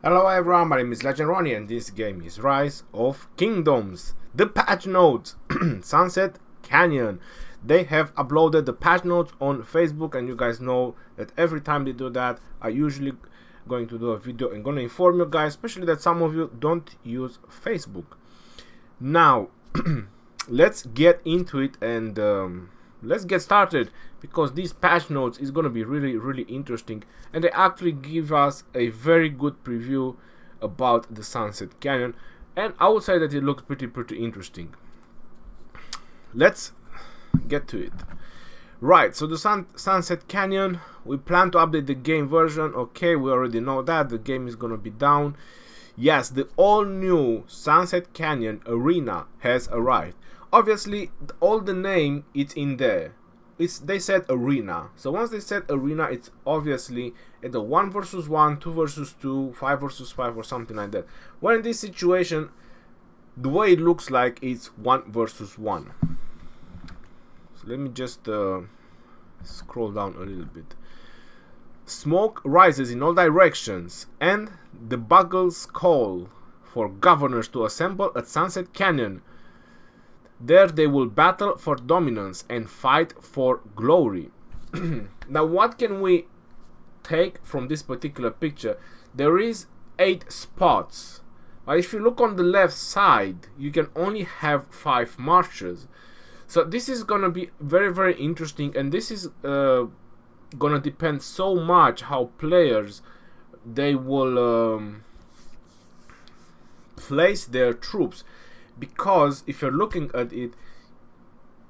Hello everyone, my name is Legend Ronnie and this game is Rise of Kingdoms. The patch notes, Sunset Canyon. They have uploaded the patch notes on Facebook, and you guys know that every time they do that, I usually going to do a video and gonna inform you guys, especially that some of you don't use Facebook. Now, let's get into it and let's get started, because these patch notes is going to be really interesting, and they actually give us a very good preview about the Sunset Canyon, and I would say that it looks pretty interesting. Let's get to it. Right, so the Sunset Canyon, we plan to update the game version. Okay, we already know that the game is going to be down. Yes, the all new Sunset Canyon arena has arrived. Obviously, all the name, it's in there. They said arena. So once they said arena, it's obviously at the 1 versus 1, 2 versus 2, 5 versus 5 or something like that. Well, in this situation, the way it looks like it's 1 versus 1. So let me just scroll down a little bit. Smoke rises in all directions, and the Buggles call for governors to assemble at Sunset Canyon. There they will battle for dominance and fight for glory. Now, what can we take from this particular picture? There is 8 spots. But if you look on the left side, you can only have 5 marches. So this is gonna be very interesting, and this is gonna depend so much how players they will place their troops. Because if you're looking at it,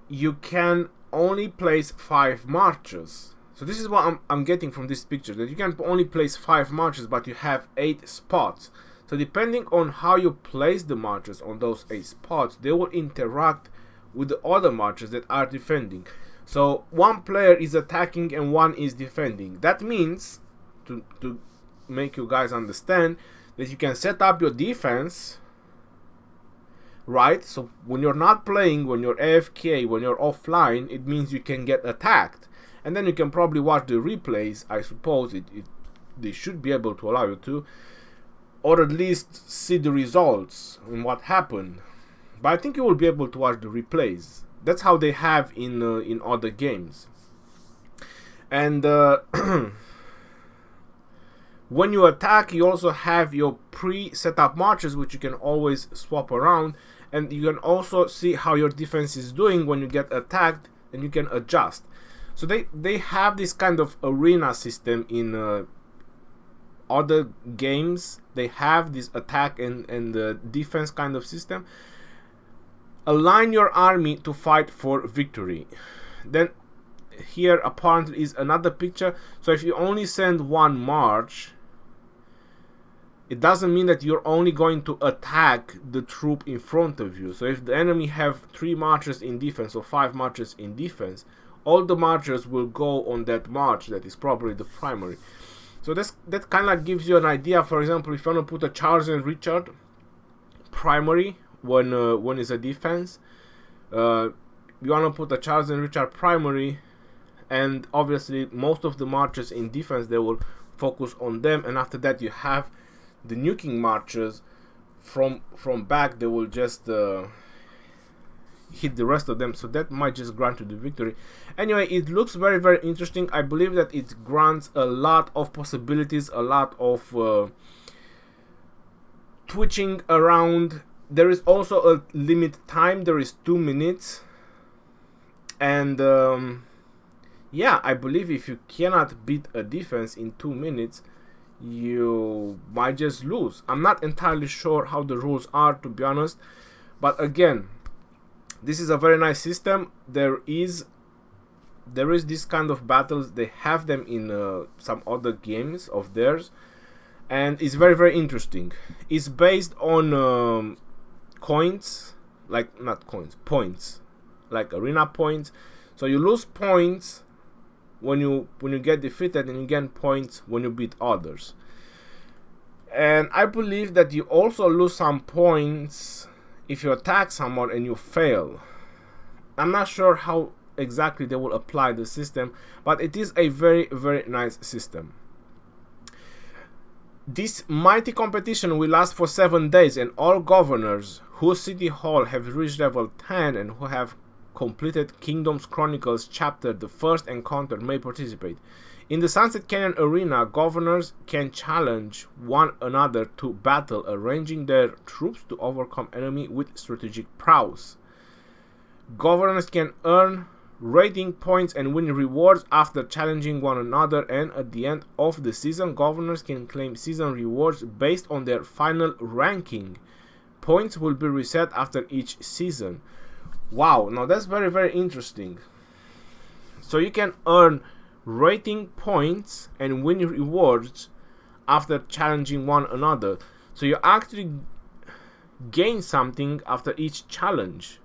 you can only place 5 marches. So this is what I'm getting from this picture, that you can only place 5 marches, but you have 8 spots. So depending on how you place the marches on those 8 spots, they will interact with the other marches that are defending. So one player is attacking and one is defending. That means, to make you guys understand, that you can set up your defense, right? So when you're not playing, when you're AFK, when you're offline, it means you can get attacked, and then you can probably watch the replays. I suppose they should be able to allow you to, or at least see the results and what happened. But I think you will be able to watch the replays. That's how they have in other games. And when you attack, you also have your pre-set up marches, which you can always swap around, and you can also see how your defense is doing when you get attacked, and you can adjust. So they have this kind of arena system in other games. They have this attack and defense kind of system. Align your army to fight for victory. Then here apparently is another picture. So if you only send 1 march, it doesn't mean that you're only going to attack the troop in front of you. So if the enemy have 3 marches in defense or 5 marches in defense, all the marchers will go on that march that is probably the primary. So that kind of gives you an idea. For example, if you want to put a Charles and Richard primary when it's a defense, you want to put a Charles and Richard primary, and obviously most of the marches in defense, they will focus on them, and after that you have the nuking marches from back. They will just hit the rest of them, so that might just grant you the victory. Anyway, it looks very interesting. I believe that it grants a lot of possibilities, a lot of twitching around. There is also a limit time. There is 2 minutes, and yeah, I believe if you cannot beat a defense in 2 minutes, you might just lose. I'm not entirely sure how the rules are, to be honest, but again, this is a very nice system. There is this kind of battles. They have them in some other games of theirs, and it's very interesting. It's based on coins, like not coins, points, like arena points. So you lose points when you get defeated, and you gain points when you beat others. And I believe that you also lose some points if you attack someone and you fail. I'm not sure how exactly they will apply the system, but it is a very nice system. This mighty competition will last for 7 days, and all governors whose city hall have reached level 10 and who have completed Kingdoms Chronicles chapter the first encounter may participate. In the Sunset Canyon arena, governors can challenge one another to battle, arranging their troops to overcome enemy with strategic prowess. Governors can earn rating points and win rewards after challenging one another, and at the end of the season, governors can claim season rewards based on their final ranking. Points will be reset after each season. Wow, now that's very, very interesting. So you can earn rating points and win rewards after challenging one another. So you actually gain something after each challenge.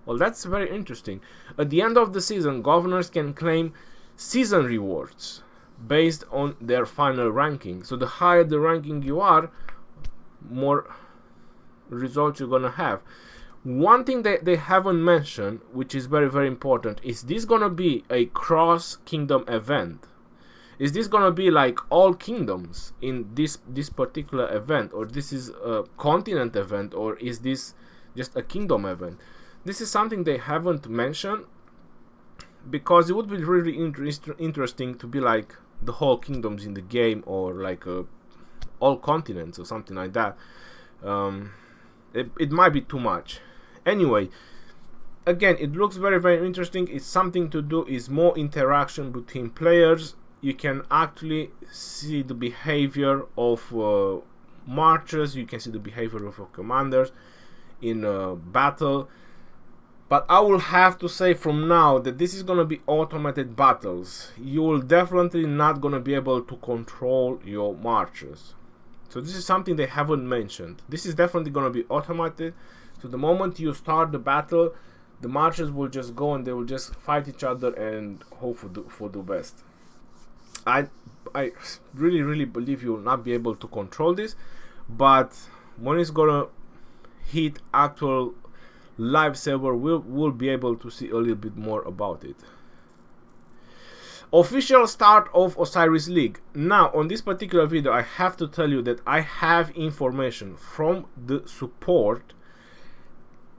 Well, that's very interesting. At the end of the season, governors can claim season rewards based on their final ranking. So the higher the ranking you are, more results you're gonna have. One thing that they haven't mentioned, which is very, very important, is this gonna be a cross-kingdom event? Is this gonna be like all kingdoms in this particular event, or this is a continent event, or is this just a kingdom event? This is something they haven't mentioned, because it would be really interesting to be like the whole kingdoms in the game, or like all continents or something like that. It might be too much. Anyway, again, it looks very, very interesting. It's something to do, is more interaction between players. You can actually see the behavior of marchers, you can see the behavior of commanders in battle. But I will have to say from now that this is going to be automated battles. You will definitely not going to be able to control your marchers. So this is something they haven't mentioned. This is definitely going to be automated. So the moment you start the battle, the marchers will just go and they will just fight each other and hope for the best. I really, really believe you will not be able to control this. But when it's going to hit actual live server, we'll be able to see a little bit more about it. Official start of Osiris League. Now, on this particular video, I have to tell you that I have information from the support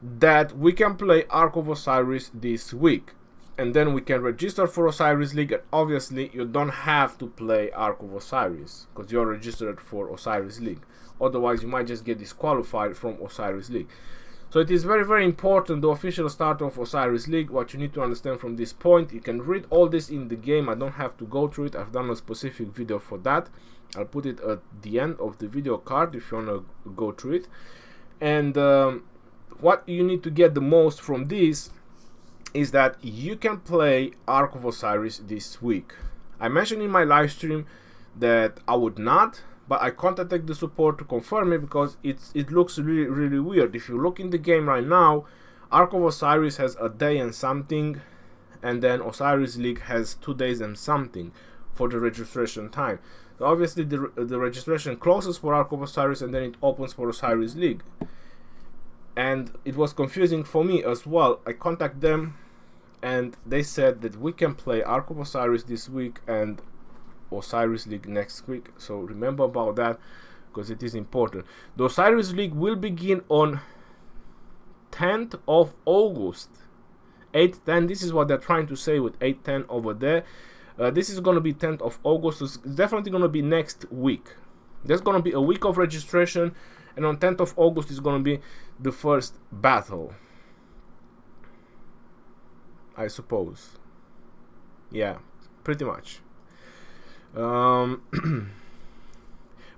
that we can play Ark of Osiris this week, and then we can register for Osiris League. And obviously you don't have to play Ark of Osiris because you're registered for Osiris League, otherwise you might just get disqualified from Osiris League. So it is very, very important, the official start of Osiris League. What you need to understand from this point, you can read all this in the game. I don't have to go through it. I've done a specific video for that. I'll put it at the end of the video card if you want to go through it. And what you need to get the most from this is that you can play Ark of Osiris this week. I mentioned in my live stream that I would not, but I contacted the support to confirm it because it looks really, really weird. If you look in the game right now, Ark of Osiris has a day and something, and then Osiris League has 2 days and something for the registration time. So obviously the registration closes for Ark of Osiris and then it opens for Osiris League. And it was confusing for me as well. I contacted them and they said that we can play Ark of Osiris this week and Osiris League next week. So remember about that because it is important. The Osiris League will begin on 10th of August. 8-10, this is what they're trying to say with 8-10 over there. This is going to be 10th of August. So it's definitely going to be next week. There's going to be a week of registration, and on 10th of August is going to be the first battle, I suppose. Yeah, pretty much.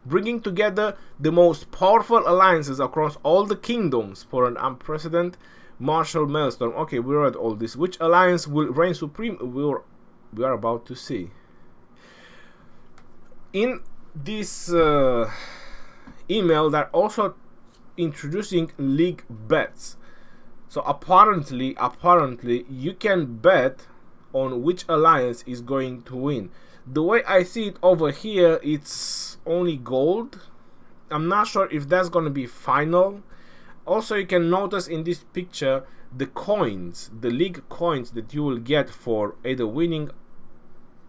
Bringing together the most powerful alliances across all the kingdoms for an unprecedented martial maelstrom. Okay, we read all this. Which alliance will reign supreme? We are about to see. In this email, they're also introducing league bets. So apparently you can bet on which alliance is going to win. The way I see it over here, it's only gold. I'm not sure if that's going to be final. Also, you can notice in this picture the coins, the league coins that you will get for either winning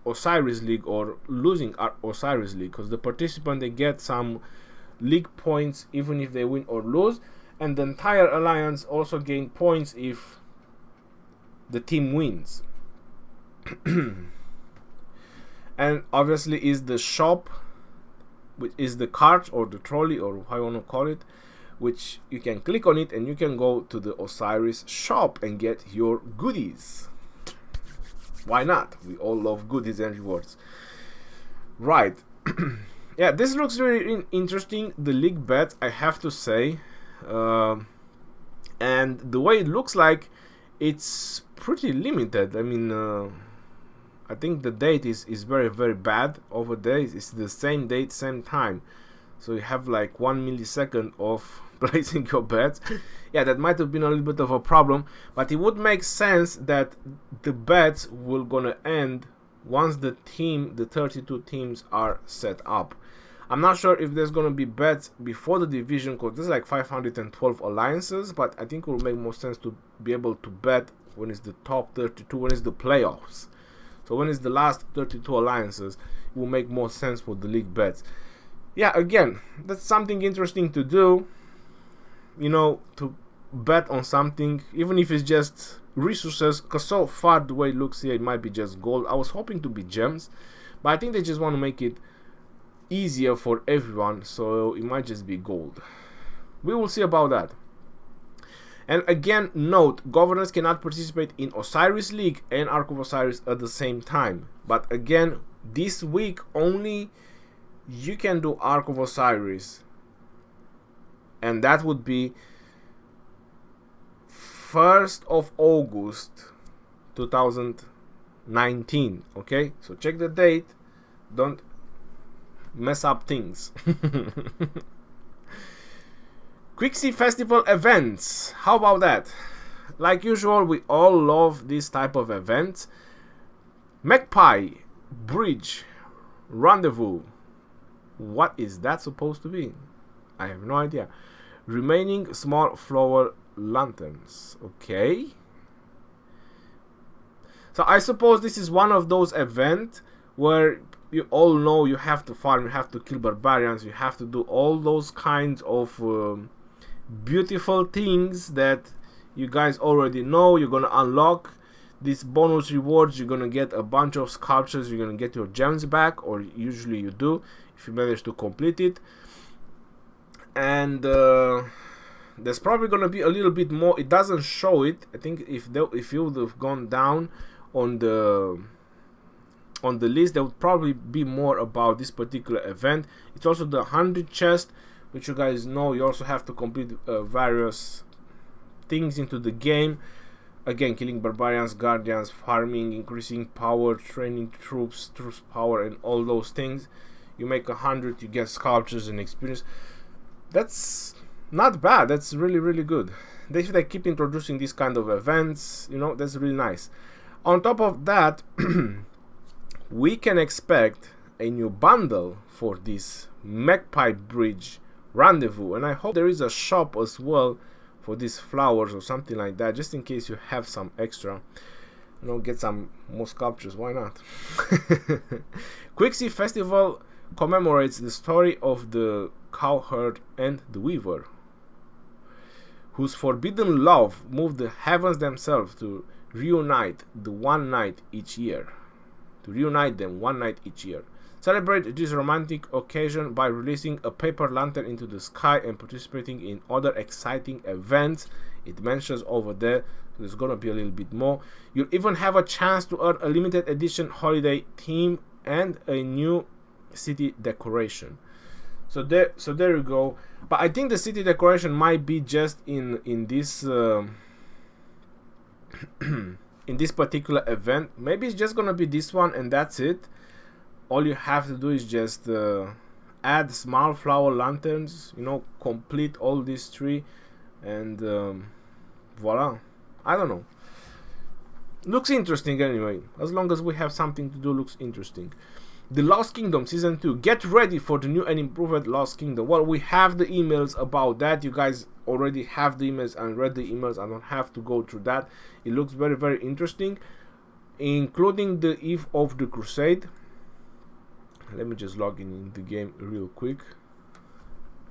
Osiris League or losing Osiris League, because the participant, they get some league points even if they win or lose, and the entire alliance also gain points if the team wins. And obviously is the shop, which is the cart or the trolley or how you want to call it, which you can click on it and you can go to the Osiris shop and get your goodies. Why not? We all love goodies and rewards, right? Yeah, this looks really interesting, the league bet, I have to say. And the way it looks like, it's pretty limited. I mean, I think the date is very, very bad over there. It's the same date, same time. So you have like 1 millisecond of placing your bets. Yeah, that might have been a little bit of a problem, but it would make sense that the bets will gonna end once the 32 teams are set up. I'm not sure if there's gonna be bets before the division, because there's like 512 alliances, but I think it will make more sense to be able to bet when it's the top 32, when it's the playoffs. So when it's the last 32 alliances, it will make more sense for the league bets. Yeah, again, that's something interesting to do, you know, to bet on something, even if it's just resources, because so far the way it looks here, it might be just gold. I was hoping to be gems, but I think they just want to make it easier for everyone, so it might just be gold. We will see about that. And again, note, governors cannot participate in Osiris League and Ark of Osiris at the same time. But again, this week only you can do Ark of Osiris, and that would be 1st of August 2019. Okay, so check the date, don't mess up things. QIXI Festival events, how about that? Like usual, we all love this type of events. Magpie Bridge Rendezvous. What is that supposed to be? I have no idea. Remaining small flower lanterns. Okay. So I suppose this is one of those events where you all know you have to farm, you have to kill barbarians, you have to do all those kinds of beautiful things that you guys already know. You're gonna unlock these bonus rewards, you're gonna get a bunch of sculptures, you're gonna get your gems back, or usually you do if you manage to complete it. And there's probably gonna be a little bit more. It doesn't show it. I think if you would have gone down on the list, there would probably be more about this particular event. It's also the 100 chest, which you guys know you also have to complete various things into the game. Again, killing barbarians, guardians, farming, increasing power, training troops power, and all those things. You make 100, you get sculptures and experience. That's not bad. That's really, really good. They should keep introducing these kind of events, you know. That's really nice. On top of that, we can expect a new bundle for this Magpie Bridge Rendezvous, and I hope there is a shop as well for these flowers or something like that, just in case you have some extra, you know, get some more sculptures. Why not? QIXI Festival commemorates the story of the cowherd and the weaver, whose forbidden love moved the heavens themselves to reunite them one night each year. Celebrate this romantic occasion by releasing a paper lantern into the sky and participating in other exciting events. It mentions over there, so there's gonna be a little bit more. You'll even have a chance to earn a limited edition holiday theme and a new city decoration. So there you go. But I think the city decoration might be just in this in this particular event. Maybe it's just gonna be this one and that's it. All you have to do is just add small flower lanterns, you know, complete all this tree, and voila. I don't know. Looks interesting anyway. As long as we have something to do, looks interesting. The Lost Kingdom Season 2. Get ready for the new and improved Lost Kingdom. Well, we have the emails about that. You guys already have the emails and read the emails. I don't have to go through that. It looks very, very interesting. including the Eve of the Crusade. Let me just log in the game real quick.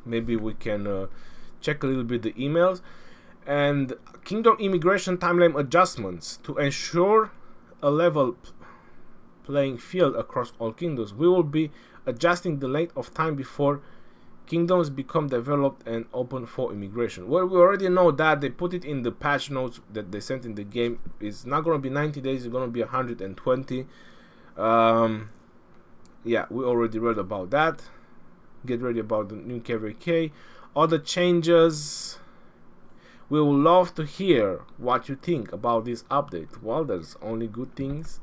Maybe we can check a little bit the emails. And kingdom immigration timeline adjustments to ensure a level playing field across all kingdoms. We will be adjusting the length of time before kingdoms become developed and open for immigration. Well, we already know that. They put it in the patch notes that they sent in the game. It's not going to be 90 days, it's going to be 120. Yeah, we already read about that. Get ready about the new Cavalry. Other changes. We would love to hear what you think about this update. Well, there's only good things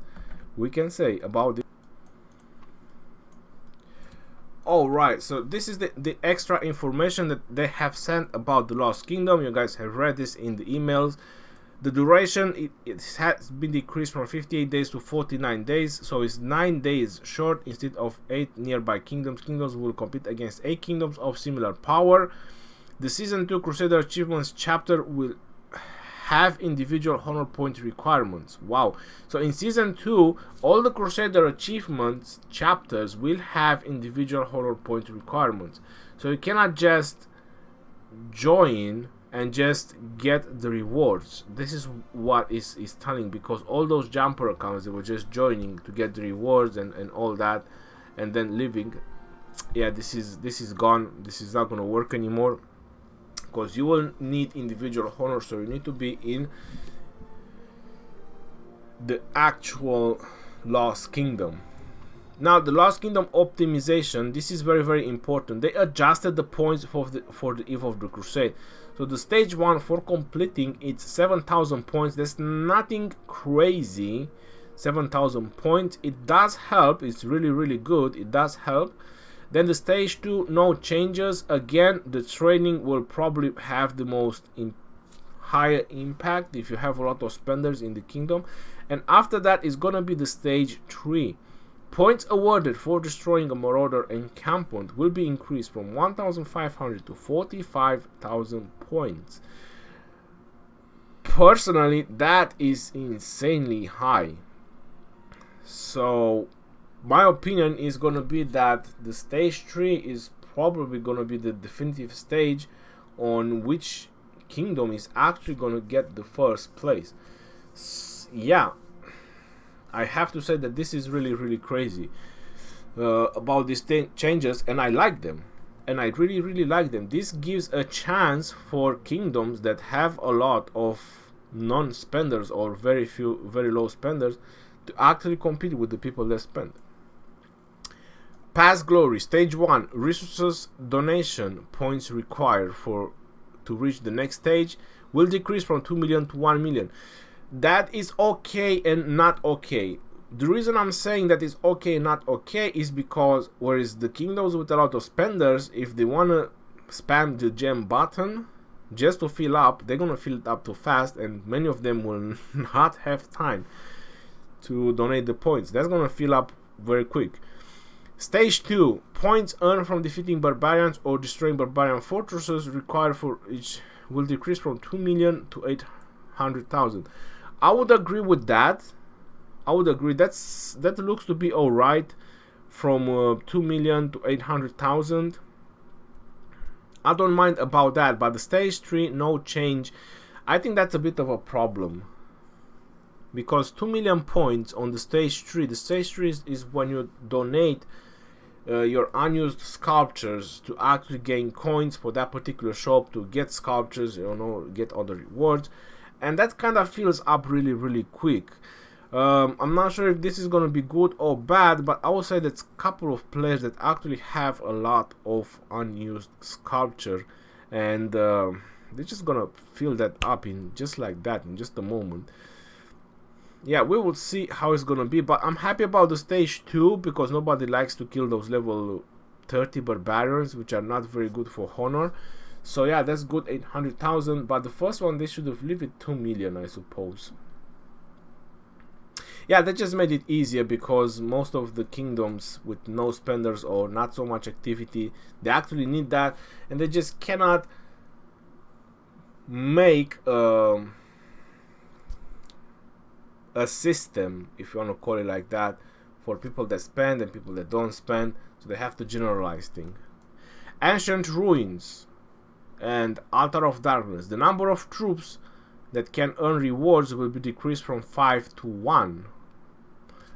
we can say about it. Alright, so this is the extra information that they have sent about the Lost Kingdom. You guys have read this in the emails. The duration, it has been decreased from 58 days to 49 days, so it's 9 days short instead of 8 nearby kingdoms. Kingdoms will compete against 8 kingdoms of similar power. The Season 2 Crusader Achievements chapter will have individual honor point requirements. Wow. So in Season 2, all the Crusader Achievements chapters will have individual honor point requirements. So you cannot just join and just get the rewards. This is what is telling, because all those jumper accounts, they were just joining to get the rewards and all that, and then leaving. Yeah, this is gone. This is not going to work anymore, because you will need individual honor, so you need to be in the actual Lost Kingdom. Now, the Lost Kingdom optimization, this is very, very important. They adjusted the points for the Eve of the Crusade. So the stage 1 for completing, it's 7,000 points. There's nothing crazy. 7,000 points. It does help. It's really, really good. It does help. Then the stage 2, no changes. Again, the training will probably have the most higher impact if you have a lot of spenders in the kingdom. And after that is gonna be the stage 3. Points awarded for destroying a marauder encampment will be increased from 1,500 to 45,000 points. Personally, that is insanely high. So my opinion is going to be that the stage 3 is probably going to be the definitive stage on which kingdom is actually going to get the first place. Yeah, I have to say that this is really, really crazy about these changes, and I like them. And I really, really like them. This gives a chance for kingdoms that have a lot of non-spenders or very low spenders to actually compete with the people that spend. Past Glory, Stage 1, resources donation points required to reach the next stage will decrease from 2 million to 1 million. That is okay and not okay. The reason I'm saying that is okay and not okay is because whereas the kingdoms with a lot of spenders, if they want to spam the gem button just to fill up, they're going to fill it up too fast, and many of them will not have time to donate the points. That's going to fill up very quick. Stage 2, points earned from defeating barbarians or destroying barbarian fortresses required for each will decrease from 2 million to 800,000. I would agree with that. I would agree. That looks to be alright. From 2 million to 800,000. I don't mind about that. But the stage 3, no change. I think that's a bit of a problem. Because 2 million points on the stage 3. The stage 3 is when you donate your unused sculptures to actually gain coins for that particular shop, to get sculptures, get other rewards. And that kind of fills up really, really quick. I'm not sure if this is going to be good or bad, but I will say that a couple of players that actually have a lot of unused sculpture, and they're just going to fill that up in just like that in just a moment. Yeah, we will see how it's going to be, but I'm happy about the stage 2 because nobody likes to kill those level 30 barbarians, which are not very good for honor. So yeah, that's good, 800,000. But the first one, they should have left it 2 million, I suppose. Yeah, they just made it easier because most of the kingdoms with no spenders or not so much activity, they actually need that, and they just cannot make a a system, if you want to call it like that, for people that spend and people that don't spend, so they have to generalize things. Ancient Ruins and Altar of Darkness. The number of troops that can earn rewards will be decreased from 5 to 1.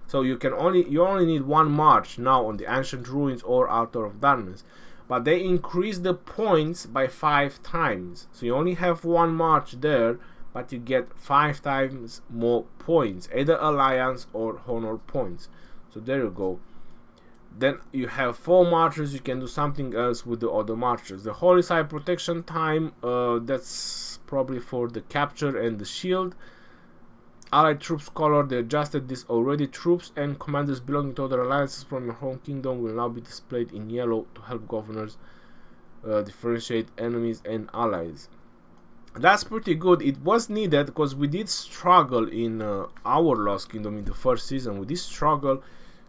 So you only need 1 march now on the Ancient Ruins or Altar of Darkness. But they increase the points by 5 times. So you only have 1 march there, but you get 5 times more points, either Alliance or Honor points. So there you go. Then you have 4 marches, you can do something else with the other marches. The Holy Site protection time, that's probably for the capture and the shield. Allied troops color, they adjusted this already. Troops and commanders belonging to other alliances from your home kingdom will now be displayed in yellow to help governors differentiate enemies and allies. That's pretty good. It was needed because we did struggle in our Lost Kingdom in the first season. We did struggle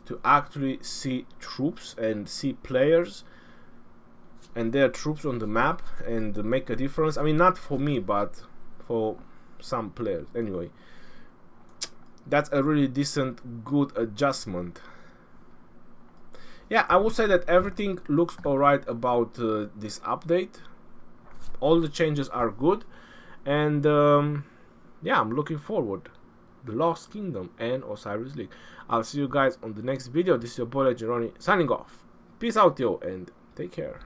to actually see troops and see players and their troops on the map and make a difference. I mean, not for me, but for some players. Anyway, that's a really decent, good adjustment. Yeah, I would say that everything looks alright about this update. All the changes are good, and yeah, I'm looking forward. The Lost Kingdom and Osiris League. I'll see you guys on the next video. This is your boy Garrison signing off. Peace out, yo, and take care.